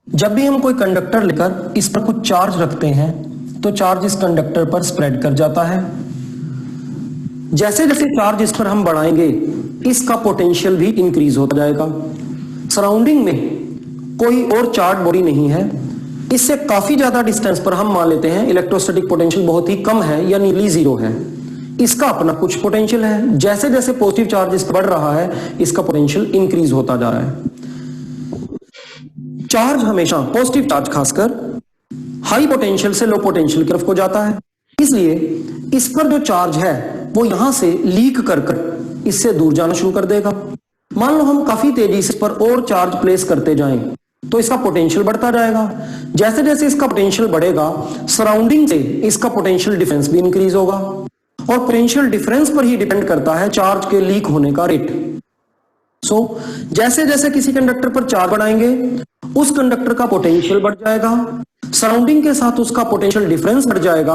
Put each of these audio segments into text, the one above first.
जब भी हम कोई कंडक्टर लेकर इस पर कुछ चार्ज रखते हैं तो चार्ज इस कंडक्टर पर स्प्रेड कर जाता है। जैसे जैसे चार्ज इस पर हम बढ़ाएंगे इसका पोटेंशियल भी इंक्रीज होता जाएगा। सराउंडिंग में कोई और चार्ज बॉडी नहीं है, इससे काफी ज्यादा डिस्टेंस पर हम मान लेते हैं इलेक्ट्रोस्टैटिक पोटेंशियल बहुत ही कम है या नियरली जीरो है। इसका अपना कुछ पोटेंशियल है, जैसे जैसे पॉजिटिव चार्ज इस पर बढ़ रहा है इसका पोटेंशियल इंक्रीज होता जा रहा है। चार्ज हमेशा पॉजिटिव चार्ज खासकर हाई पोटेंशियल से लो पोटेंशियल की तरफ को जाता है, इसलिए इस पर जो चार्ज है वो यहां से लीक कर कर इससे दूर जाना शुरू कर देगा। मान लो हम काफी तेजी से इस पर और चार्ज प्लेस करते जाएं तो इसका पोटेंशियल बढ़ता जाएगा। जैसे जैसे इसका पोटेंशियल बढ़ेगा सराउंडिंग से इसका पोटेंशियल डिफरेंस भी इंक्रीज होगा और पोटेंशियल डिफरेंस पर ही डिपेंड करता है चार्ज के लीक होने का रेट। जैसे जैसे किसी कंडक्टर पर चार्ज बढ़ाएंगे उस कंडक्टर का पोटेंशियल बढ़ जाएगा, सराउंडिंग के साथ उसका पोटेंशियल डिफरेंस बढ़ जाएगा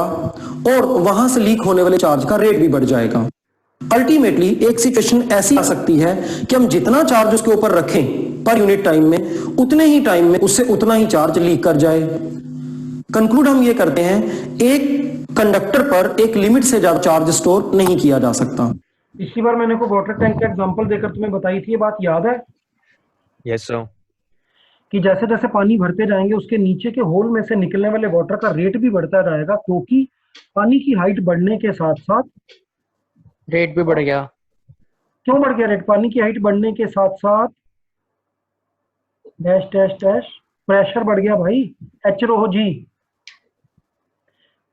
और वहां से लीक होने वाले चार्ज का रेट भी बढ़ जाएगा। अल्टीमेटली एक सिचुएशन ऐसी आ सकती है कि हम जितना चार्ज उसके ऊपर रखें पर यूनिट टाइम में उतने ही टाइम में उससे उतना ही चार्ज लीक कर जाए। कंक्लूड हम ये करते हैं एक कंडक्टर पर एक लिमिट से ज्यादा चार्ज स्टोर नहीं किया जा सकता। पिछली बार मैंने को वाटर टैंक का एग्जांपल देकर तुम्हें बताई थी, ये बात याद है? Yes sir. कि जैसे जैसे पानी भरते जाएंगे उसके नीचे के होल में से निकलने वाले वाटर का रेट भी बढ़ता जाएगा, क्योंकि पानी की हाइट बढ़ने के साथ साथ रेट भी बढ़ गया। क्यों बढ़ गया रेट? पानी की हाइट बढ़ने के साथ साथ डैश डैश डैश प्रेशर बढ़ गया भाई, H2O,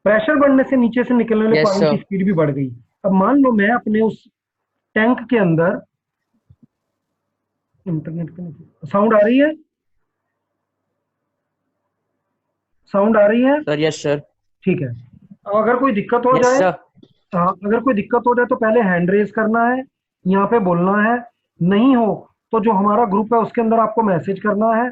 प्रेशर बढ़ने से नीचे से निकलने वाले पानी की स्पीड भी बढ़ गई। अब मान लो मैं अपने उस टैंक के अंदर, इंटरनेट कनेक्ट, साउंड आ रही है? साउंड आ रही है सर? Yes sir. ठीक है। अगर कोई दिक्कत हो जाए, अगर कोई दिक्कत हो जाए तो पहले हैंड रेज करना है, यहाँ पे बोलना है, नहीं हो तो जो हमारा ग्रुप है उसके अंदर आपको मैसेज करना है।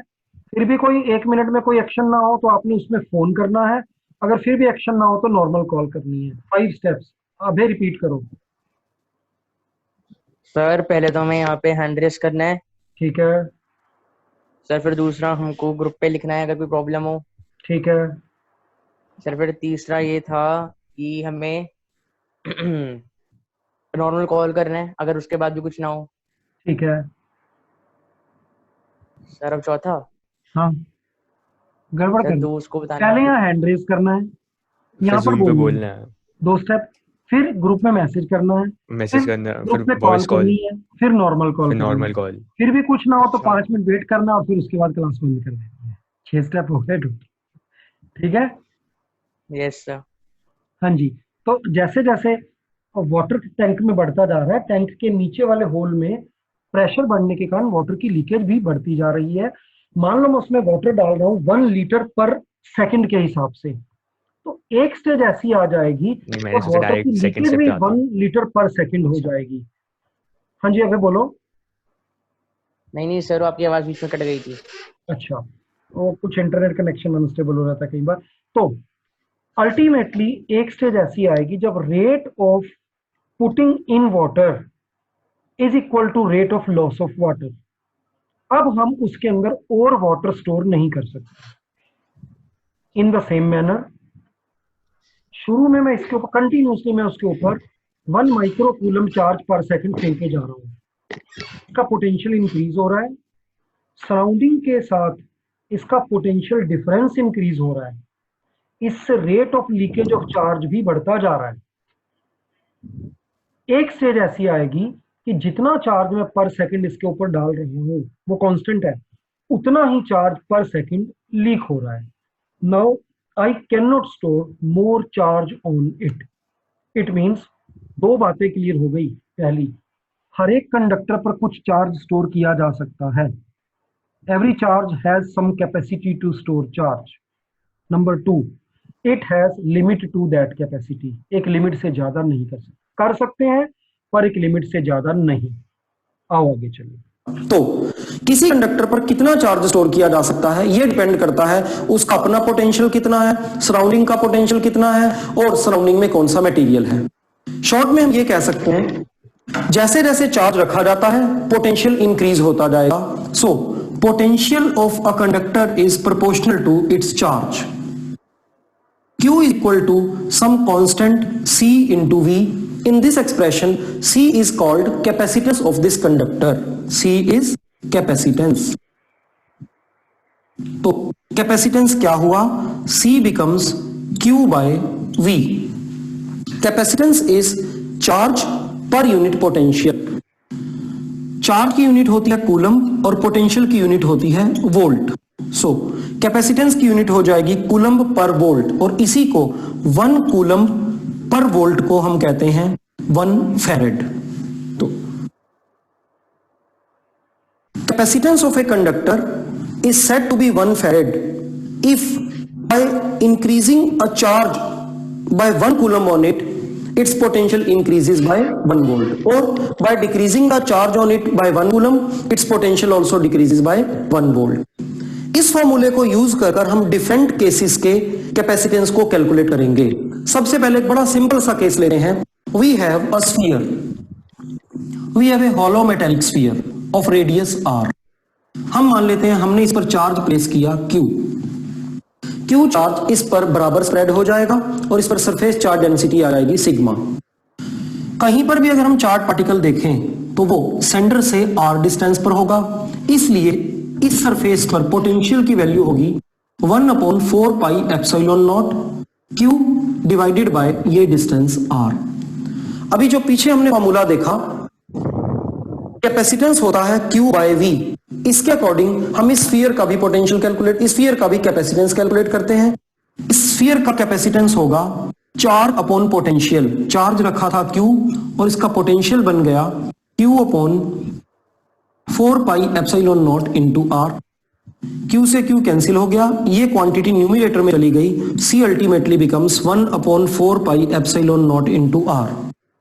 फिर भी कोई 1 मिनट में कोई एक्शन ना हो तो आपने उसमें फोन करना है, अगर फिर भी एक्शन ना हो तो नॉर्मल कॉल करनी है। 5 स्टेप्स अभी रिपीट करो। सर पहले तो हमें यहाँ पे हैंड रेस करना है। ठीक है सर। फिर दूसरा हमको ग्रुप पे लिखना है अगर कोई प्रॉब्लम हो। ठीक है सर। फिर तीसरा ये था कि हमें नॉर्मल कॉल करना है अगर उसके बाद भी कुछ ना हो। ठीक है सर अब चौथा? हाँ गड़बड़ कर तो उसको बताना पहले यहाँ हैंड रेज करना है, यहाँ पर बोलना है 2 स्टेप, फिर ग्रुप में मैसेज करना है, मैसेज करना है, फिर वॉइस कॉल करनी है, फिर नॉर्मल कॉल, फिर भी कुछ ना हो तो 5 मिनट वेट करना और फिर उसके बाद क्लास बंद कर देनी है। 6 स्टेप हो गए टोटल। ठीक है? Yes sir. हाँ जी। तो जैसे जैसे वाटर टैंक में बढ़ता जा रहा है, टैंक के नीचे वाले होल में प्रेशर बढ़ने के कारण वाटर की लीकेज भी बढ़ती जा रही है। मान लो मैं उसमें वाटर डाल रहा हूँ 1 लीटर पर सेकंड के हिसाब से, तो एक स्टेज ऐसी आ जाएगी तो वाटर की लीकेज भी 1 लीटर पर सेकंड हो जाएगी। हाँ जी अभी बोलो। नहीं सर आपकी आवाज बीच में कट गई थी। अच्छा, वो कुछ इंटरनेट कनेक्शन अनस्टेबल हो रहा था कई बार। तो अल्टीमेटली एक स्टेज ऐसी आएगी जब rate of putting in water is equal to rate of loss of water. अब हम उसके अंदर और वाटर स्टोर नहीं कर सकते। इन द सेम मैनर शुरू में मैं इसके ऊपर कंटिन्यूसली मैं उसके ऊपर 1 माइक्रो कूलम चार्ज पर सेकंड फेंके जा रहा हूं, इसका पोटेंशियल इंक्रीज हो रहा है, सराउंडिंग के साथ इसका पोटेंशियल डिफरेंस इंक्रीज हो रहा है, इससे rate of leakage of charge भी बढ़ता जा रहा है। एक स्टेज ऐसी आएगी कि जितना चार्ज मैं पर सेकंड इसके ऊपर डाल रहा हूं वो कांस्टेंट है, उतना ही चार्ज पर सेकंड लीक हो रहा है। Now I can not store more charge on it. It means 2 बातें क्लियर हो गई। पहली, हर एक कंडक्टर पर कुछ चार्ज स्टोर किया जा सकता है। Every charge has some capacity to store charge. Number 2, it has limit to that capacity. एक लिमिट से ज्यादा नहीं कर सकते हैं पर एक लिमिट से ज्यादा नहीं। आओ आगे चलिए। तो किसी कंडक्टर पर कितना चार्ज स्टोर किया जा सकता है यह डिपेंड करता है उसका अपना पोटेंशियल कितना है, सराउंडिंग का पोटेंशियल कितना है और सराउंडिंग में कौन सा मटेरियल है। शॉर्ट में हम ये कह सकते हैं जैसे जैसे चार्ज रखा जाता है पोटेंशियल इंक्रीज होता जाएगा। सो potential of a conductor is proportional to its charge. Q is equal to some constant C into V. In this expression, C is called capacitance of this conductor. C is capacitance. तो capacitance क्या हुआ? C becomes Q by V. Capacitance is charge per unit potential. Charge की unit होती है coulomb और potential की unit होती है वोल्ट. सो कैपेसिटेंस की यूनिट हो जाएगी कूलम्ब पर वोल्ट, और इसी को 1 कूलम्ब पर वोल्ट को हम कहते हैं 1 फैरेड. तो capacitance of a conductor is said to be 1 farad if by increasing a charge by 1 coulomb on it, its potential increases by 1 volt, or by decreasing the charge on it by 1 coulomb, its potential also decreases by 1 volt. इस फॉर्मूले को use कर हम different cases के capacitance को calculate करेंगे. सबसे पहले एक बड़ा सिंपल सा केस लेते हैं. We have a sphere, we have a hollow metallic sphere of radius r. हम मान लेते हैं हमने इस पर चार्ज प्लेस किया Q. Q चार्ज इस पर बराबर स्प्रेड हो जाएगा और इस पर सरफेस चार्ज डेंसिटी आ जाएगी सिग्मा. कहीं पर भी अगर हम चार्ज पार्टिकल देखें तो वो सेंटर से r डिस्टेंस पर होगा, इसलिए इस सरफेस पर पोटेंशियल की वैल्यू होगी 1/4 pi epsilon not Q divided by ये डिस्टेंस r. अभी जो पीछे हमने फॉर्मूला देखा, कैपेसिटेंस होता है Q बाय V. इसके अकॉर्डिंग हम इस स्फीयर का भी पोटेंशियल कैलकुलेट, इस स्फीयर का भी कैपेसिटेंस कैलकुलेट करते हैं. इस स्फीयर का कैपेसिटेंस होगा चार्ज अपॉन पोटेंशियल. चार्ज रखा था Q और इसका पोटेंशियल बन गया Q upon 4 pi epsilon naught into R. Q से Q कैंसिल हो गया, ये क्वांटिटी न्यूमरेटर में चली गई. C ultimately becomes 1/4 pi epsilon naught into R.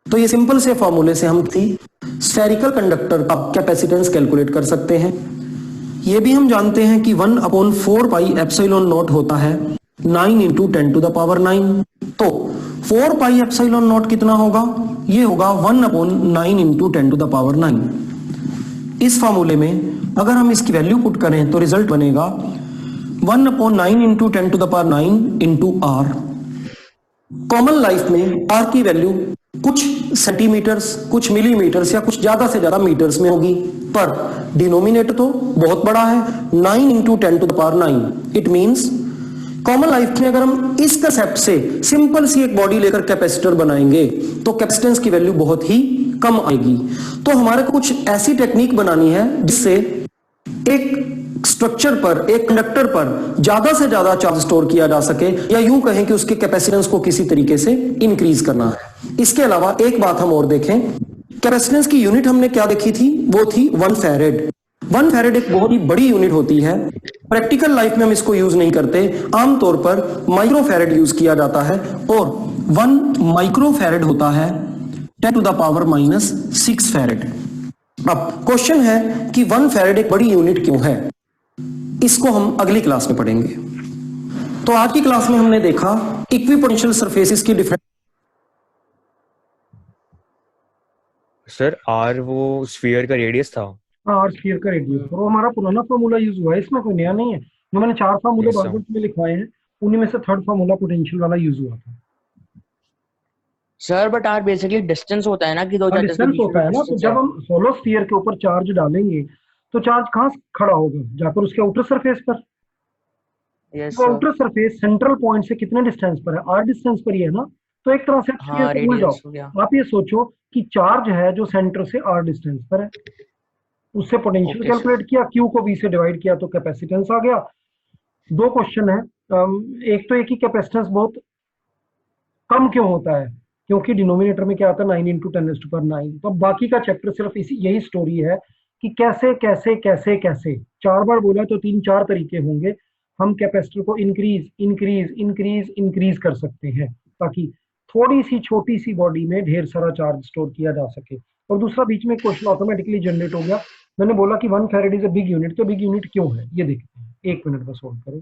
तो ये सिंपल से फॉर्मूले से हम स्फेरिकल कंडक्टर का कैपेसिटेंस कैलकुलेट कर सकते हैं. ये भी हम जानते हैं कि 1/4 पाई एप्सिलॉन नॉट होता है 9 इंटू 10 टू द पावर 9. तो 4 पाई एप्सिलॉन नॉट कितना होगा? ये होगा 1/9 इंटू 10 टू द पावर 9. इस फॉर्मूले में अगर हम इसकी वैल्यू पुट करें तो रिजल्ट बनेगा 1/9 into 10 to the power 9 into R. Common life में R की वैल्यू कुछ सेंटीमीटर्स, कुछ मिलीमीटर्स या कुछ ज्यादा से ज्यादा मीटर्स में होगी, पर डिनोमिनेटर तो बहुत बड़ा है 9 into 10 to the power 9. It means common life में अगर हम इस कंसेप्ट से सिंपल सी एक बॉडी लेकर कैपेसिटर बनाएंगे तो कैपेसिटेंस की वैल्यू बहुत ही कम आएगी. तो हमारे को कुछ ऐसी टेक्निक बनानी है जिससे एक स्ट्रक्चर पर, एक कंडक्टर पर ज्यादा से ज्यादा चार्ज स्टोर किया जा सके, या यूं कहें कि उसके कैपेसिटेंस को किसी तरीके से इंक्रीज करना है. इसके अलावा एक बात हम और देखें, कैपेसिटेंस की यूनिट हमने क्या देखी थी? वो थी 1 फैरेड. 1 फैरेड एक बहुत ही बड़ी यूनिट होती है. प्रैक्टिकल लाइफ में हम इसको यूज नहीं करते, आमतौर पर माइक्रो फैरेड यूज किया जाता है, और 1 माइक्रो फैरेड होता है 10 टू द पावर -6 फैरेड. अब क्वेश्चन है कि 1 फैरेड एक बड़ी यूनिट क्यों है? इसको हम अगली क्लास में पढ़ेंगे. तो आज की क्लास में हमने देखा इक्विपोटेंशियल सरफेसेस की डिफरेंट. सर आर वो स्फीयर का रेडियस था. हाँ, R स्फीयर का रेडियस, और वो हमारा पुराना फॉर्मूला यूज हुआ है, इसमें कोई नया नहीं है. जो मैंने 4 फार्मूले Yes, sir. बार में लिखवाए हैं, उन्हीं में से थर्ड फार्मूला पोटेंशियल वाला यूज हुआ था. Sir but R basically distance होता है ना कि दो चार्जेस के डिस्टेंस बीच होता में है ना, तो डिस्टेंस जब है. हम होलो स्फीयर के ऊपर चार्ज डालेंगे तो चार्ज कहाँ खड़ा होगा? जाकर उसके आउटर सरफेस पर. यस तो sir. Outer surface central point से कितने डिस्टेंस पर है? R डिस्टेंस पर ही है ना. तो एक तरह से आप हाँ, स्फीयर को भूल जाओ. रेडियस हो गया. आप ये सोचो कि चार्ज है जो सेंटर से R डिस्टेंस पर है, उससे पोटेंशियल ओके सर. कैलकुलेट किया, Q को V से डिवाइड किया तो कैपेसिटेंस आ गया. 2 क्वेश्चन है. एक तो एक ही कैपेसिटेंस बहुत कम क्यों होता है? क्योंकि डिनोमिनेटर में क्या आता है? 9 इंटू 10⁹. तो बाकी का चैप्टर सिर्फ इसी यही स्टोरी है कि कैसे कैसे कैसे कैसे 4 बार बोला तो 3-4 तरीके होंगे हम कैपेसिटर को इंक्रीज इंक्रीज इंक्रीज इंक्रीज कर सकते हैं, ताकि थोड़ी सी छोटी सी बॉडी में ढेर सारा चार्ज स्टोर किया जा सके. और दूसरा, बीच में क्वेश्चन ऑटोमेटिकली जनरेट हो गया. मैंने बोला कि 1 farad is a big unit, तो बिग यूनिट क्यों है ये देखते हैं. 1 मिनट बस होल्ड करो.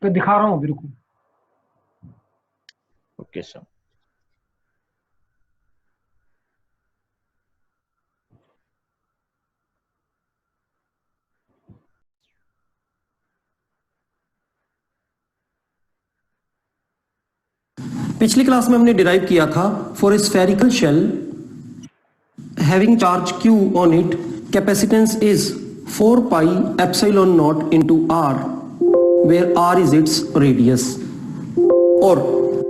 तो दिखा रहा हूँ बिल्कुल। Okay sir. पिछली क्लास में हमने डिराइव किया था for a spherical shell having charge Q on it, capacitance is 4 pi epsilon naught into R, where R is its radius। और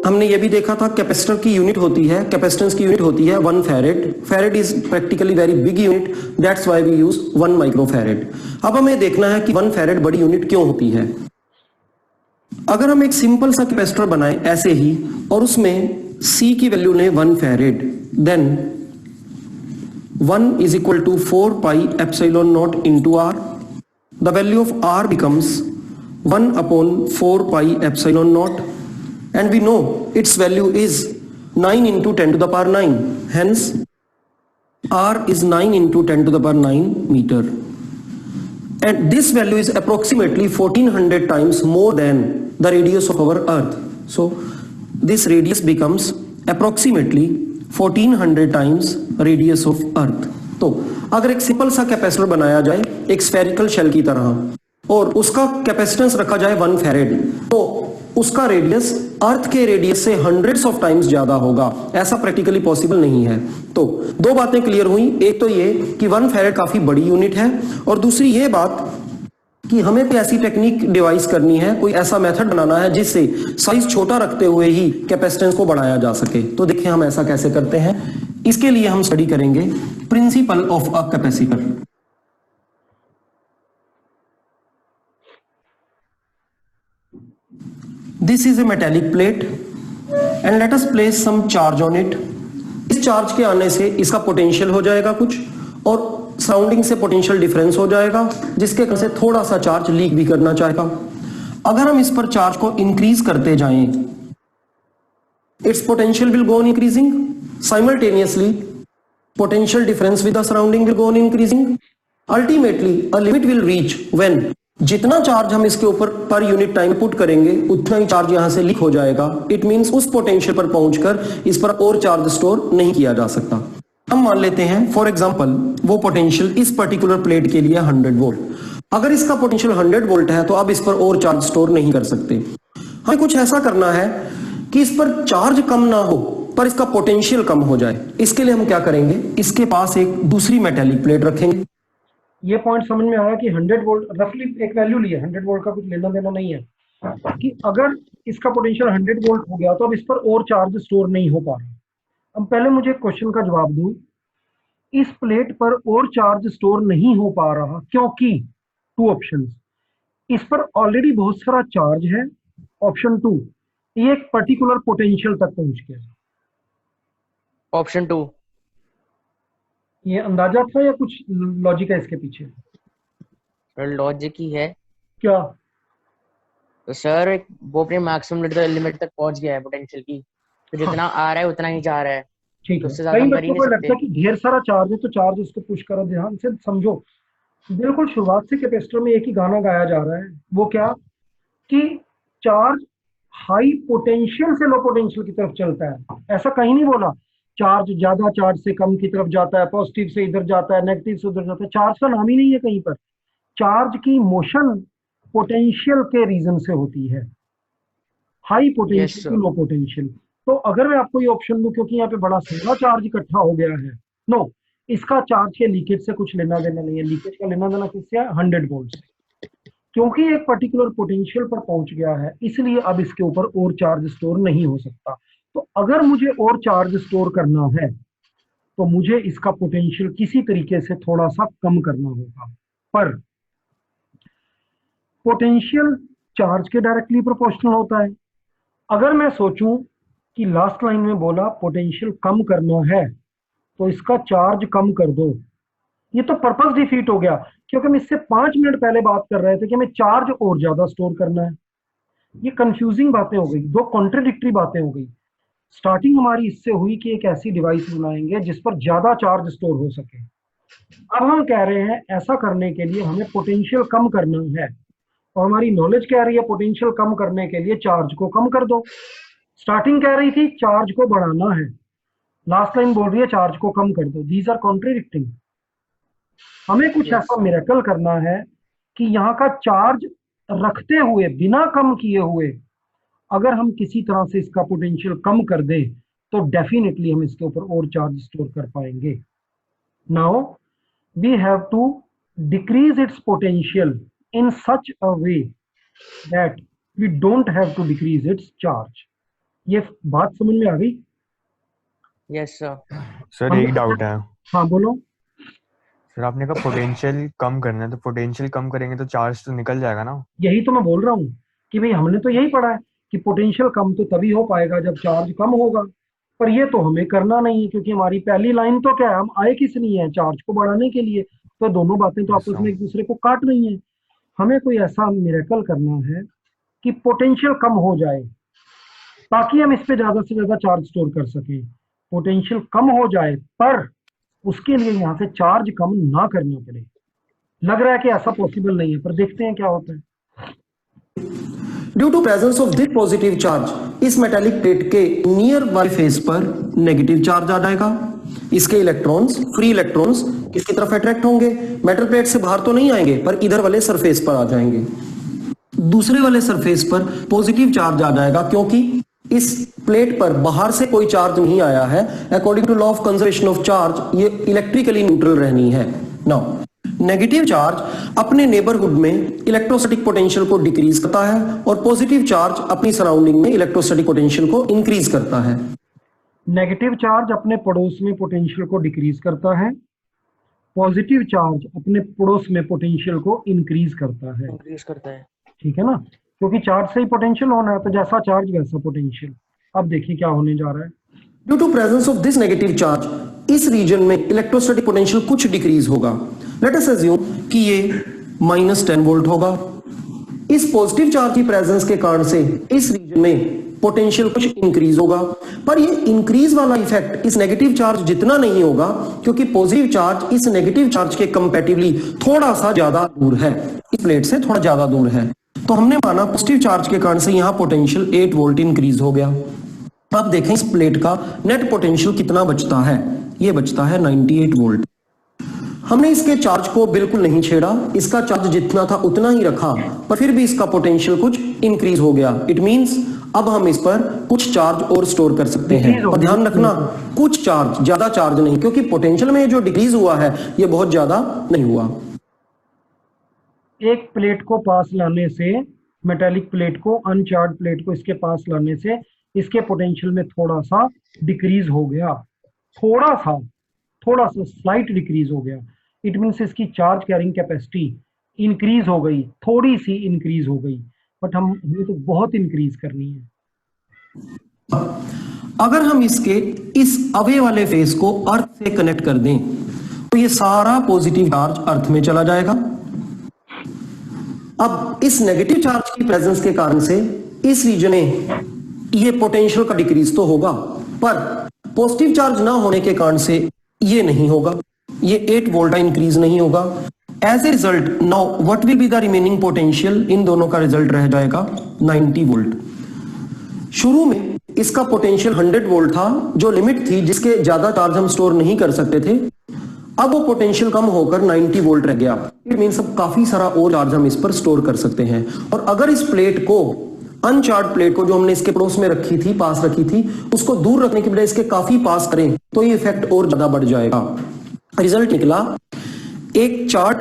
हमने ये भी देखा था कैपेसिटर की यूनिट होती है, कैपेसिटेंस की यूनिट होती है 1 farad. Farad is practically very big unit, that's why we use 1 microfarad. अब हमें देखना है कि 1 फैरेड बड़ी यूनिट क्यों होती है। अगर हम एक सिंपल सा कैपेसिटर बनाएं ऐसे ही और उसमें C की वैल्यू लें 1 farad, then 1 is equal to 4 pi epsilon naught into R. The value of R becomes 1 upon 4 pi epsilon naught, and we know its value is 9 into 10 to the power 9. Hence, R is 9 into 10 to the power 9 meter. And this value is approximately 1400 times more than the radius of our Earth. So, this radius becomes approximately 1400 times radius of Earth। तो अगर एक simple सा capacitor बनाया जाए एक spherical shell की तरह और उसका कैपेसिटेंस रखा जाए 1 फैरेड, तो उसका रेडियस अर्थ के रेडियस से हंड्रेड्स ऑफ टाइम्स ज्यादा होगा। ऐसा प्रैक्टिकली पॉसिबल नहीं है। तो दो बातें क्लियर हुई, एक तो ये कि 1 फैरेड काफी बड़ी यूनिट है, और दूसरी ये बात कि हमें कोई ऐसी टेक्निक डिवाइस करनी है, कोई ऐसा मेथड बनाना है जिससे साइज छोटा रखते हुए ही कैपेसिटेंस को बढ़ाया जा सके। तो देखिए हम ऐसा कैसे करते हैं। इसके लिए हम स्टडी करेंगे principle of a capacitor. This is a metallic plate and let us place some charge on it. इस चार्ज के आने से इसका पोटेंशियल हो जाएगा कुछ, और सराउंडिंग से पोटेंशियल डिफरेंस हो जाएगा, जिसके कारण से थोड़ा सा चार्ज लीक भी करना चाहेगा। अगर हम इस पर चार्ज को इंक्रीज करते जाएं, it's potential will go on increasing, simultaneously potential difference with the surrounding will go on increasing. Ultimately a limit will reach when जितना चार्ज हम इसके ऊपर पर यूनिट टाइम पुट करेंगे उतना ही चार्ज यहां से लीक हो जाएगा। इट मींस उस पोटेंशियल पर पहुंचकर इस पर और चार्ज स्टोर नहीं किया जा सकता। हम मान लेते हैं फॉर एग्जांपल वो पोटेंशियल इस पर्टिकुलर प्लेट के लिए 100 वोल्ट। अगर इसका पोटेंशियल 100 वोल्ट है तो अब इस पर और चार्ज स्टोर नहीं कर सकते। हमें कुछ ऐसा करना है कि इस पर चार्ज कम ना हो पर इसका पोटेंशियल कम हो जाए। इसके लिए हम क्या करेंगे, इसके पास एक दूसरी मेटेलिक प्लेट रखेंगे। ये पॉइंट समझ में आया कि 100 वोल्ट रफली एक वैल्यू ली है, 100 वोल्ट का कुछ लेना देना नहीं है, कि अगर इसका पोटेंशियल 100 वोल्ट हो गया तो अब इस पर और चार्ज स्टोर नहीं हो पा रहा। अब पहले मुझे क्वेश्चन का जवाब दूं, इस प्लेट पर और चार्ज स्टोर नहीं हो पा रहा क्योंकि 2 ऑप्शंस, इस पर ऑलरेडी बहुत सारा चार्ज है, ऑप्शन 2 ये एक पर्टिकुलर पोटेंशियल तक पहुंच गया। ऑप्शन 2। ये अंदाजा था या कुछ लॉजिक है इसके पीछे? लॉजिक ही है। क्या? तो सर वो अपने मैक्सिमम लिमिट तक पहुंच गया है पोटेंशियल की, तो जितना आ रहा है उतना ही जा रहा है। ठीक तो है। उससे ज्यादा कई हम कर ही बच्चों नहीं को लगता है सकते। कि ढेर सारा चार्ज है तो चार्ज इसको पुश करो। ध्यान से समझो, बिल्कुल शुरुआत से कैपेसिटर में एक ही गाना गाया जा रहा है, वो क्या कि चार्ज हाई पोटेंशियल से लो पोटेंशियल की तरफ चलता है। ऐसा कहीं नहीं बोला चार्ज ज्यादा चार्ज से कम की तरफ जाता है, पॉजिटिव से इधर जाता है, नेगेटिव से उधर जाता है। चार्ज का नाम ही नहीं है कहीं पर। चार्ज की मोशन पोटेंशियल के रीजन से होती है, high potential to low potential. तो अगर मैं आपको ये ऑप्शन दूं, क्योंकि यहाँ पे बड़ा सारा चार्ज इकट्ठा हो गया है, नो, इसका चार्ज के लीकेज से कुछ लेना देना नहीं है। लीकेज का लेना देना किससे है? 100 वोल्ट से। क्योंकि एक पर्टिकुलर पोटेंशियल पर पहुंच गया है, इसलिए अब इसके ऊपर और चार्ज स्टोर नहीं हो सकता। तो अगर मुझे और चार्ज स्टोर करना है तो मुझे इसका पोटेंशियल किसी तरीके से थोड़ा सा कम करना होगा। पर पोटेंशियल चार्ज के डायरेक्टली प्रोपोर्शनल होता है। अगर मैं सोचूं कि लास्ट लाइन में बोला पोटेंशियल कम करना है तो इसका चार्ज कम कर दो, ये तो पर्पस डिफीट हो गया, क्योंकि हम इससे 5 मिनट पहले बात कर रहे थे कि हमें चार्ज और ज्यादा स्टोर करना है। ये कंफ्यूजिंग बातें हो गई, दो कॉन्ट्रडिक्टरी बातें हो गई। स्टार्टिंग हमारी इससे हुई कि एक ऐसी डिवाइस बनाएंगे जिस पर ज्यादा चार्ज स्टोर हो सके। अब हम कह रहे हैं ऐसा करने के लिए हमें पोटेंशियल कम करना है, और हमारी नॉलेज कह रही है पोटेंशियल कम करने के लिए चार्ज को कम कर दो। स्टार्टिंग कह रही थी चार्ज को बढ़ाना है, लास्ट लाइन बोल रही है चार्ज को कम कर दो। These are contradicting. हमें कुछ Yes, ऐसा sir. मिरेकल करना है कि यहाँ का चार्ज रखते हुए, बिना कम किए हुए, अगर हम किसी तरह से इसका पोटेंशियल कम कर दें तो डेफिनेटली हम इसके ऊपर और चार्ज स्टोर कर पाएंगे। Now we have to decrease its potential in such a way that we don't have to decrease its charge. ये बात समझ में आ गई? Yes, sir. सर एक डाउट है। हाँ बोलो। सर आपने कहा पोटेंशियल कम करना है, तो पोटेंशियल कम करेंगे तो चार्ज तो निकल जाएगा ना। यही तो मैं बोल रहा हूँ कि भाई हमने तो यही पढ़ा है कि पोटेंशियल कम तो तभी हो पाएगा जब चार्ज कम होगा, पर ये तो हमें करना नहीं है, क्योंकि हमारी पहली लाइन तो क्या है, हम आए किस लिए हैं, चार्ज को बढ़ाने के लिए। तो दोनों बातें तो आपस में एक दूसरे को काट रही हैं। हमें कोई ऐसा मिरेकल करना है कि पोटेंशियल कम हो जाए ताकि हम इस पे ज्यादा से ज्यादा चार्ज स्टोर कर सकें। पोटेंशियल कम हो जाए पर उसके लिए यहाँ से चार्ज कम ना करना पड़े। लग रहा है कि ऐसा पॉसिबल नहीं है, पर देखते हैं क्या होता है। Due to presence of this positive charge इस मेटेलिक प्लेट के नियर बाय फेस पर नेगेटिव चार्ज आ जाएगा। इसके इलेक्ट्रॉन्स, फ्री इलेक्ट्रॉन्स किसकी तरफ अट्रैक्ट होंगे? मेटल प्लेट से बाहर तो नहीं आएंगे, पर इधर वाले सरफेस पर आ जाएंगे। दूसरे वाले सरफेस पर पॉजिटिव चार्ज आ जाएगा, क्योंकि इस प्लेट पर बाहर से कोई चार्ज नहीं आया है। According to law of conservation of charge ये इलेक्ट्रिकली न्यूट्रल रहनी है। नाउ नेगेटिव चार्ज अपने नेबरहुड में इलेक्ट्रोस्टैटिक पोटेंशियल को डिक्रीज करता है और पॉजिटिव चार्ज अपनी सराउंडिंग में इलेक्ट्रोस्टैटिक पोटेंशियल को इंक्रीज करता है। नेगेटिव चार्ज अपने पड़ोस में पोटेंशियल को डिक्रीज करता है, पॉजिटिव चार्ज अपने पड़ोस में पोटेंशियल को इंक्रीज करता है। Increase करता है। ठीक है ना, क्योंकि चार्ज से ही पोटेंशियल होना है, तो जैसा चार्ज वैसा पोटेंशियल। अब देखिए क्या होने जा रहा है। Due to presence of this negative charge इस रीजन में इलेक्ट्रोस्टैटिक पोटेंशियल कुछ डिक्रीज होगा। लेट अस अज्यूम कि ये -10 वोल्ट होगा। इस पॉजिटिव चार्ज की प्रेजेंस के कारण से इस रीजन में पोटेंशियल कुछ इंक्रीज होगा, पर ये इंक्रीज वाला इफेक्ट इस नेगेटिव चार्ज जितना नहीं होगा, क्योंकि पॉजिटिव चार्ज इस नेगेटिव चार्ज के कंपैरेटिवली थोड़ा सा ज्यादा दूर है, इस प्लेट से थोड़ा ज्यादा दूर है। तो हमने माना पॉजिटिव चार्ज के कारण से यहां पोटेंशियल 8 वोल्ट इंक्रीज हो गया। अब देखें इस प्लेट का नेट पोटेंशियल कितना बचता है। ये बचता है 98 वोल्ट। हमने इसके चार्ज को बिल्कुल नहीं छेड़ा, इसका चार्ज जितना था उतना ही रखा, पर फिर भी इसका पोटेंशियल कुछ इंक्रीज हो गया। इट मींस अब हम इस पर कुछ चार्ज और स्टोर कर सकते हैं। और ध्यान रखना, कुछ चार्ज, ज्यादा चार्ज नहीं, क्योंकि पोटेंशियल में जो डिक्रीज हुआ है ये बहुत ज्यादा नहीं हुआ। एक प्लेट को पास लाने से, मेटेलिक प्लेट को, अनचार्ज प्लेट को इसके पास लाने से इसके पोटेंशियल में थोड़ा सा डिक्रीज हो गया, थोड़ा सा स्लाइट डिक्रीज हो गया। इट मीन्स इसकी चार्ज कैरिंग कैपेसिटी इंक्रीज हो गई, थोड़ी सी इंक्रीज हो गई, बट हमें तो बहुत इंक्रीज करनी है। अगर हम इसके इस अवे वाले फेस को अर्थ से कनेक्ट कर दें तो ये सारा पॉजिटिव चार्ज अर्थ में चला जाएगा। अब इस नेगेटिव चार्ज की प्रेजेंस के कारण से इस रीजन में ये पोटेंशियल का डिक्रीज तो होगा, पर पॉजिटिव चार्ज ना होने के कारण से ये नहीं होगा, ये 8 वोल्ट का इंक्रीज नहीं होगा। As a result now what will be the remaining potential? इन दोनों का रिजल्ट रह जाएगा 90 वोल्ट। शुरू में इसका पोटेंशियल 100 वोल्ट था, जो लिमिट थी जिसके ज्यादा चार्ज हम स्टोर नहीं कर सकते थे। अब वो पोटेंशियल कम होकर 90 वोल्ट रह गया। इट मींस अब काफी सारा और चार्ज हम इस पर स्टोर कर सकते हैं। और अगर इस प्लेट को, अनचार्ज प्लेट को जो हमने इसके पड़ोस में रखी थी, पास रखी थी, उसको दूर रखने के बजाय इसके काफी पास करें तो ये इफेक्ट और ज्यादा बढ़ जाएगा। रिजल्ट निकला, एक चार्ज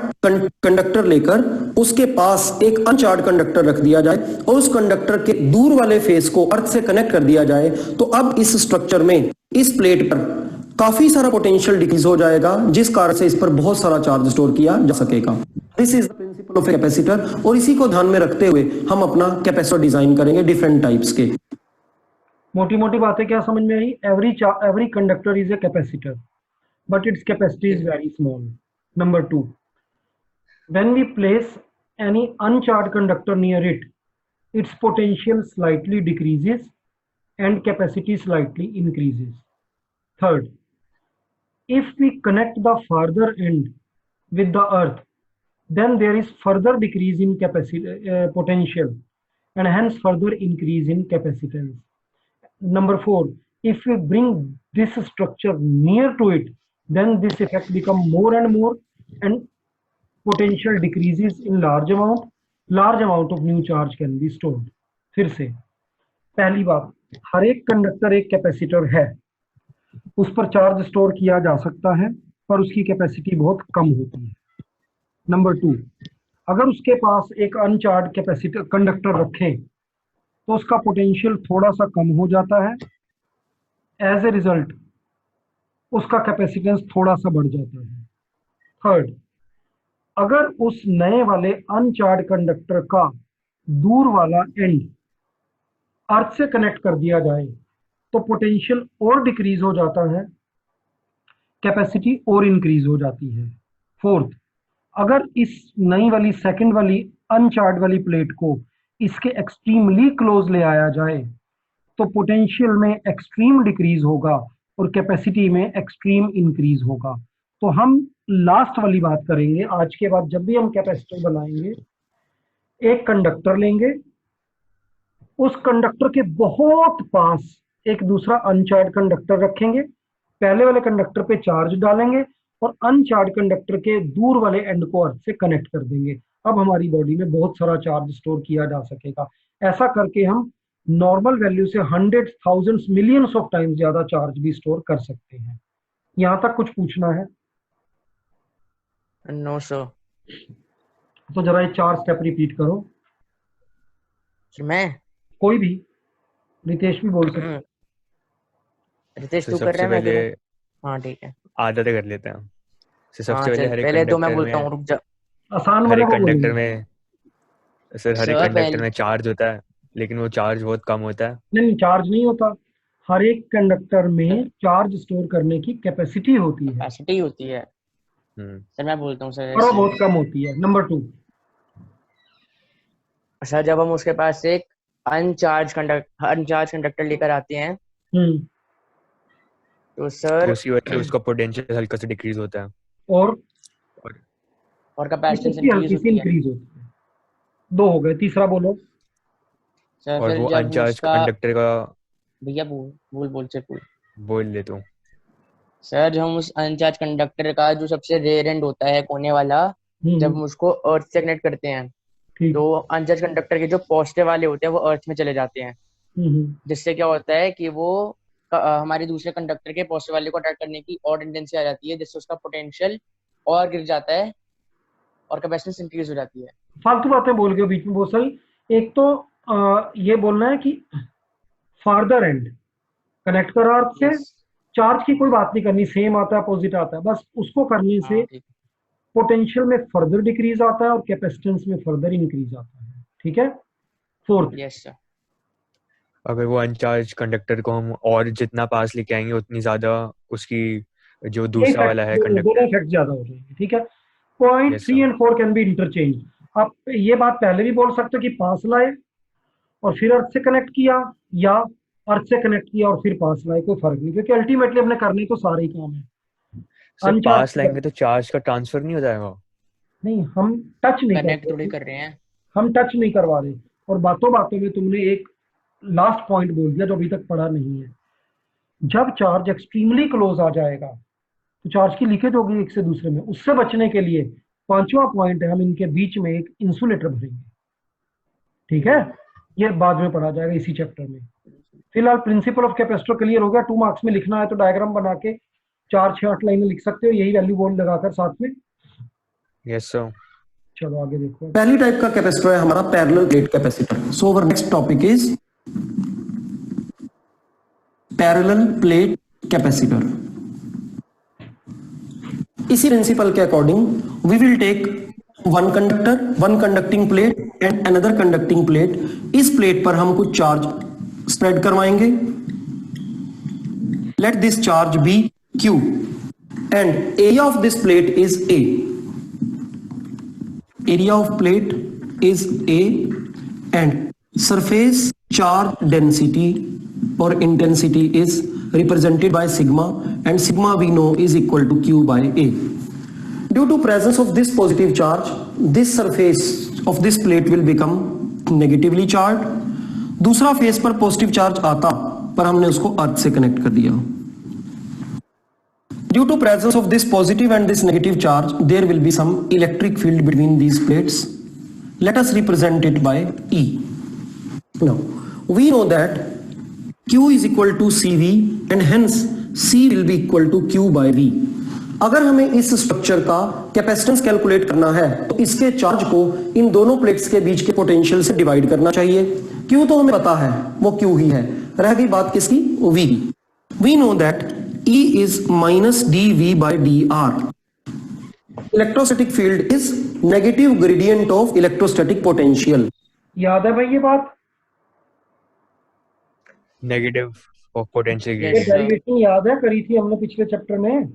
कंडक्टर लेकर उसके पास एक अनचार्ज कंडक्टर रख दिया जाए और उस कंडक्टर के दूर वाले फेस को अर्थ से कनेक्ट कर दिया जाए, तो अब इस स्ट्रक्चर में, इस प्लेट पर काफी सारा पोटेंशियल डिक्रीज हो जाएगा, जिस कारण से इस पर बहुत सारा चार्ज स्टोर किया जा सकेगा। This is the principle of capacitor, और इसी को ध्यान में रखते हुए हम अपना कैपेसिटर डिजाइन करेंगे डिफरेंट टाइप्स के। मोटी मोटी बातें क्या समझ में आई? Every conductor is a capacitor, but its capacity is very small. Number 2, when we place any uncharged conductor near it, its potential slightly decreases and capacity slightly increases. Third, if we connect the farther end with the earth, then there is further decrease in potential and hence further increase in capacitance. Number 4, if we bring this structure near to it, then this effect become more and more and potential decreases in large amount of new charge can be stored. फिर से पहली बात, हर एक conductor एक capacitor है, उस पर charge store किया जा सकता है पर उसकी कैपेसिटी बहुत कम होती है. नंबर 2, अगर उसके पास एक अनचार्ज कैपेसिटर कंडक्टर रखें तो उसका पोटेंशियल थोड़ा सा कम हो जाता है, एज ए रिजल्ट उसका कैपेसिटेंस थोड़ा सा बढ़ जाता है. थर्ड, अगर उस नए वाले अनचार्ज कंडक्टर का दूर वाला एंड अर्थ से कनेक्ट कर दिया जाए तो पोटेंशियल और डिक्रीज हो जाता है, कैपेसिटी और इंक्रीज हो जाती है. फोर्थ, अगर इस नई वाली सेकंड वाली अनचार्ज वाली प्लेट को इसके एक्सट्रीमली क्लोज ले आया जाए तो पोटेंशियल में एक्सट्रीम डिक्रीज होगा और कैपेसिटी में एक्सट्रीम इंक्रीज होगा. तो हम लास्ट वाली बात करेंगे आज के बाद. जब भी हम कैपेसिटर बनाएंगे, एक कंडक्टर लेंगे, उस कंडक्टर के बहुत पास एक दूसरा अनचार्ज कंडक्टर रखेंगे, पहले वाले कंडक्टर पे चार्ज डालेंगे और अनचार्ज कंडक्टर के दूर वाले एंड को अर्थ से कनेक्ट कर देंगे. अब हमारी बॉडी में बहुत सारा चार्ज स्टोर किया जा सकेगा. ऐसा करके हम नॉर्मल वैल्यू से hundreds, thousands, millions of times ज्यादा चार्ज भी स्टोर कर सकते हैं. यहां तक कुछ पूछना है? No sir. तो जरा ये 4 स्टेप रिपीट करो. मैं कोई भी, रितेश भी बोल सकते हैं. रितेश तो तू कर सबसे रहा है, मैं पहले करूं? हाँ ठीक है. आदतें कर लेते हैं. तो सबसे हाँ पहले चल, हर एक पहले दो मैं कंडक्टर बोलता में हूँ, रुक जा. आसान हर वाले एक को कंडक्टर बोलेंगे. में सर हर एक सर कंडक्टर पहले में चार्ज होता है, लेकिन वो चार्ज बहुत कम होता है. नहीं, चार्ज नहीं होता. हर एक कंडक्टर में चार्ज स्टोर करने की कैपेसिटी होती है कैपेसिटी होती है. हम्म. सर मैं बोलता हूँ सर और वो ऐसे. बहुत कम होती है. नंबर 2, सर जब हम उसके पास एक अनचार्ज कंडक्टर लेकर आते हैं तो तो सर उसी वजह से उसका पोटेंशियल हल्का सा डिक्रीज होता है और और कैपेसिटेंस कैपेसिटी इंक्रीज हल्की सी होती है. इंक्रीज होती है. 2 हो गए. तीसरा बोलो. सर और फिर वो जब अनचार्ज उसका कंडक्टर का भैया बोल से बोल. बोल ले तू. सर जब हम उस अनचार्ज कंडक्टर का जो सबसे रेयर एंड होता है कोने वाला, जब हम उसको अर्थ से कनेक्ट करते हैं ठीक. तो अनचार्ज कंडक्टर के जो पॉजिटिव वाले होते हैं वो अर्थ में चले जाते हैं, जिससे क्या होता है कि वो हमारे दूसरे कंडक्टर के पॉजिटिव वाले को अटैक करने की और टेंडेंसी आ जाती है, जिससे उसका पोटेंशियल और गिर जाता है और कैपेसिटेंस इंक्रीज हो जाती है. फालतू बातें बोल गए बीच में बहुत सारी. एक तो ये बोलना है कि फार्दर एंड कनेक्ट कर अर्थ से. चार्ज की कोई बात नहीं करनी, सेम आता है अपोजिट आता है, बस उसको करने से पोटेंशियल में फर्दर डिक्रीज आता है और कैपेसिटेंस में फर्दर इंक्रीज आता है. ठीक है. Fourth, yes sir. अगर वो अनचार्ज कंडक्टर को हम और जितना पास लेके आएंगे उतनी ज्यादा उसकी जो दूसरा वाला है दोनों कंडक्टर. इफेक्ट ज्यादा हो जाएंगे. ठीक है. Point Yes, 3 sir. And 4 can be interchange. आप ये बात पहले भी बोल सकते हो कि पास लाए और फिर अर्थ से कनेक्ट किया, या अर्थ से कनेक्ट किया और फिर पास लाए, कोई फर्क नहीं, क्योंकि अल्टीमेटली अपने करने तो सारे ही काम है. सर Uncharged पास लाएंगे तो चार्ज का ट्रांसफर नहीं हो जाएगा. नहीं, हम टच नहीं कनेक्ट कर थोड़ी रहे, कर रहे हैं. हम टच नहीं करवा रहे. और बातों बातों में तुमने एक लास्ट पॉइंट बोल दिया जो अभी तक पढ़ा नहीं है. जब चार्ज एक्सट्रीमली क्लोज आ जाएगा तो चार्ज की लीकेज होगी एक से दूसरे में. उससे बचने के लिए 5वां पॉइंट है, हम इनके बीच में एक इंसुलेटर भरेंगे. ठीक है. ये बाद में पढ़ा जाएगा इसी चैप्टर में. फिलहाल प्रिंसिपल ऑफ कैपेसिटर क्लियर हो गया. 2 मार्क्स में लिखना है तो डायग्राम बना के 4-6-8 लाइनें लिख सकते हो, यही वैल्यू बोर्ड लगाकर साथ में. Yes sir. चलो आगे देखो. पहली टाइप का कैपेसिटर है हमारा parallel plate capacitor. So our next topic is parallel plate capacitor. इसी प्रिंसिपल के according we will take one conductor, one conducting plate and another conducting plate. इस प्लेट पर हम कुछ चार्ज स्प्रेड करवाएंगे. Let this charge be Q and area of this plate is A. Area of plate is A and surface charge density or intensity is represented by sigma, and sigma we know is equal to Q by A. Due to presence of this positive charge, this surface of this plate will become negatively charged. दूसरा face पर positive charge आता, पर हमने उसको अर्थ से connect कर दिया. Due to presence of this positive and this negative charge, there will be some electric field between these plates. Let us represent it by E. Now, we know that Q is equal to CV and hence C will be equal to Q by V. अगर हमें इस structure का capacitance calculate करना है तो इसके charge को इन दोनों प्लेट्स के बीच के पोटेंशियल से डिवाइड करना चाहिए. Q तो हमें पता है, वो Q ही है. रह गई बात किसकी? V. We know that E is minus dV by dr. Electrostatic field is negative gradient of electrostatic potential. याद है भाई ये बात? नेगेटिव ऑफ पोटेंशियल ये ग्रेडियंट. डेरिवेशन याद है, करी थी हमने पिछले चैप्टर में.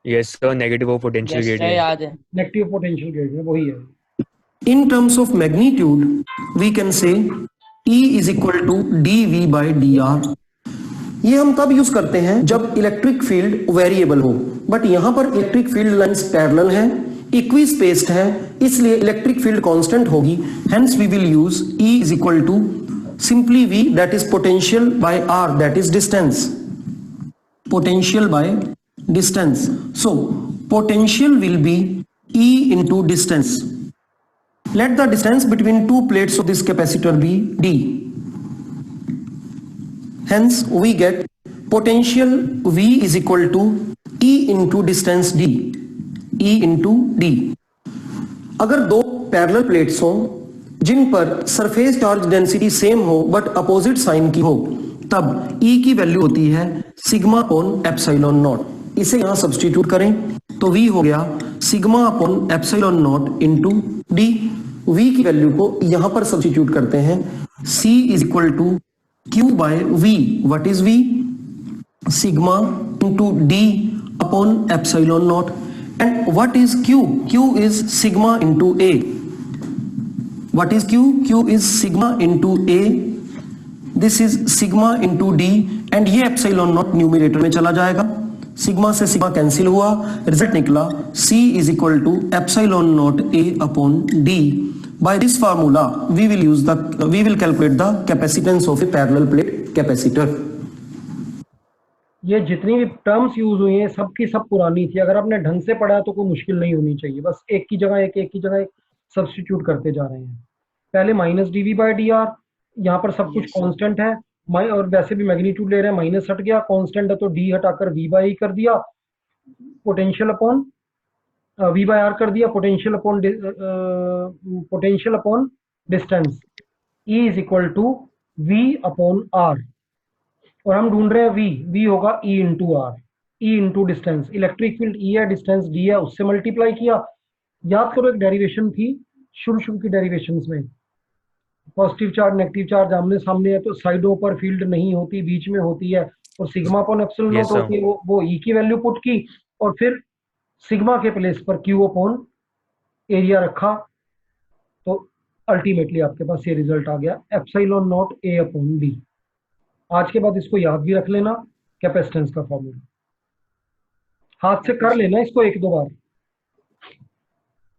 Yes sir, negative of potential Yes, sir, gradient. याद है. नेगेटिव पोटेंशियल ग्रेडियंट वही है. In terms of magnitude, we can say E is equal to dV by dr. ये हम तब यूज करते हैं जब इलेक्ट्रिक फील्ड वेरिएबल हो, बट यहां पर इलेक्ट्रिक फील्ड लाइंस पैरेलल हैं, इक्वी स्पेस्ड है, इसलिए इलेक्ट्रिक फील्ड कांस्टेंट होगी. Hence we will use E is equal to simply V, that is potential by R, that is distance. Potential by distance. So potential will be E into distance. Let the distance between two plates of this capacitor be D. Hence we get potential V is equal to E into distance D. E into D. अगर दो parallel plates हों जिन पर surface charge density same हो but opposite sign की हो, तब E की value होती है सिग्मा अपॉन एप्सिलॉन नॉट. इसे यहां सब्स्टिट्यूट करें तो V हो गया sigma upon epsilon naught into D. V की वैल्यू को यहां पर सब्स्टिट्यूट करते हैं. C is equal to Q by V. What is V? Sigma into D upon epsilon naught. And what is Q? Q is sigma into A. What is Q? Q is sigma into A. This is sigma into D and ये epsilon naught numerator में चला जाएगा. Sigma से sigma cancel हुआ, result निकला C is equal to epsilon naught A upon D. By this formula, we will calculate the capacitance of a parallel plate capacitor. ये जितनी भी टर्म्स यूज हुई हैं सबकी सब पुरानी थी. अगर आपने ढंग से पढ़ा तो कोई मुश्किल नहीं होनी चाहिए. बस एक की जगह एक की जगह एक सब्स्टिट्यूट करते जा रहे हैं. पहले माइनस dV बाई dr, यहाँ पर सब कुछ कांस्टेंट है, और वैसे भी मैग्नीट्यूड ले रहे हैं, माइनस हट गया, कांस्टेंट है तो D हटाकर V बाई कर दिया, potential upon V by R कर दिया, potential upon distance. E is equal to V upon R. और हम ढूंढ रहे हैं V होगा E into R. E into distance. Electric field E है, डिस्टेंस D है, उससे मल्टीप्लाई किया. याद करो एक डेरिवेशन थी शुरू की डेरिवेशंस में, पॉजिटिव चार्ज नेगेटिव चार्ज आमने सामने है तो साइडों पर फील्ड नहीं होती, बीच में होती है, और सिग्मा अपॉन एप्सिलॉन नॉट होती है. वो E की वैल्यू पुट की और फिर सिग्मा के प्लेस पर Q अपॉन एरिया रखा, तो अल्टीमेटली आपके पास ये रिजल्ट आ गया epsilon naught A upon D. आज के बाद इसको याद भी रख लेना, कैपेसिटेंस का फॉर्मूला हाथ से कर लेना इसको एक दो बार.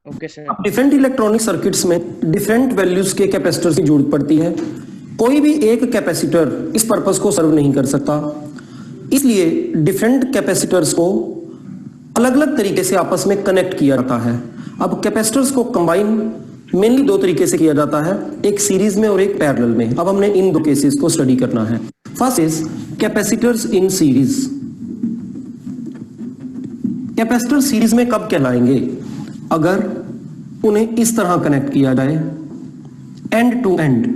Okay sir. अब डिफरेंट इलेक्ट्रॉनिक सर्किट्स में डिफरेंट वैल्यूज के कैपेसिटर की जरूरत पड़ती है. कोई भी एक कैपेसिटर इस पर्पस को सर्व नहीं कर सकता, इसलिए डिफरेंट कैपेसिटर्स को अलग अलग तरीके से आपस में कनेक्ट किया जाता है. अब कैपेसिटर्स को कंबाइन मेनली दो तरीके से किया जाता है, एक सीरीज में और एक पैरेलल में. अब हमने इन दो केसेस को स्टडी करना है. First is capacitors in series. Capacitor series में कब कहलाएंगे? अगर उन्हें इस तरह कनेक्ट किया जाए end to end.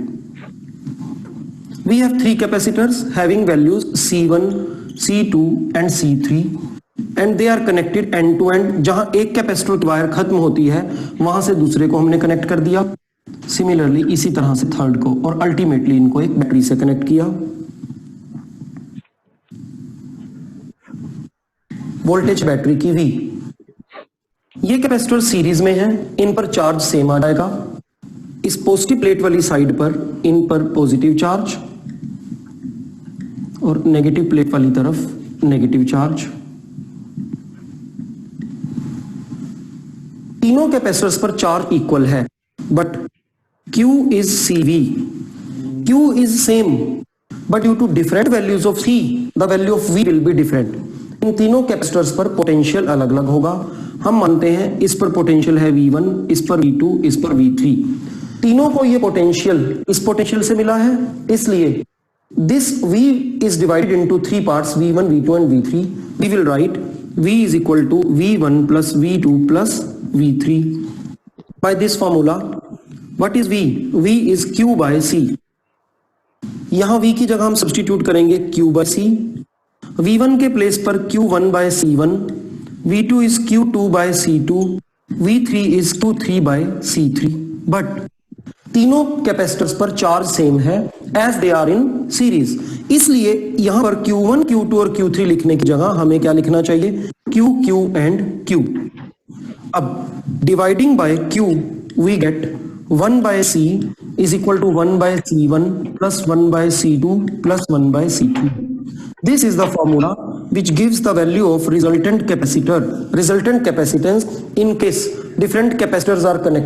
We have three capacitors having values C1, C2 and C3 and they are connected end to end. जहां एक कैपेसिटर की वायर खत्म होती है वहां से दूसरे को हमने कनेक्ट कर दिया. सिमिलरली इसी तरह से थर्ड को, और अल्टीमेटली इनको एक बैटरी से कनेक्ट किया. वोल्टेज बैटरी की V. ये कैपेसिटर सीरीज में है, इन पर चार्ज सेम आ जाएगा. इस पॉजिटिव प्लेट वाली साइड पर इन पर पॉजिटिव चार्ज और नेगेटिव प्लेट वाली तरफ नेगेटिव चार्ज. तीनों कैपेसिटर्स पर चार्ज इक्वल है, but Q is CV. Q is same, but due to different values of C, the value of V will be different. इन तीनों capacitors पर potential अलग अलग होगा। हम मानते हैं इस पर पोटेंशियल है V1, इस पर V2, इस पर V3। तीनों को ये पोटेंशियल इस पोटेंशियल से मिला है, इसलिए this V is divided into three parts, V1, V2 and V3. We will write V is equal to V1 plus V2 plus V3. By this formula, what is V? V is Q by C. यहां V की जगह हम substitute करेंगे Q by C. V1 के place पर Q1 by C1, V2 is Q2 by C2, V3 is Q3 by C3. But तीनों capacitors पर charge same है as they are in series, इसलिए यहां पर Q1, Q2 और Q3 लिखने की जगह हमें क्या लिखना चाहिए? Q, Q and Q. अब dividing by Q we get 1 by C is equal to 1 by C1 plus 1 by C2 plus 1 by C3. This is the formula which gives the value of resultant capacitance in case different capacitors are connected.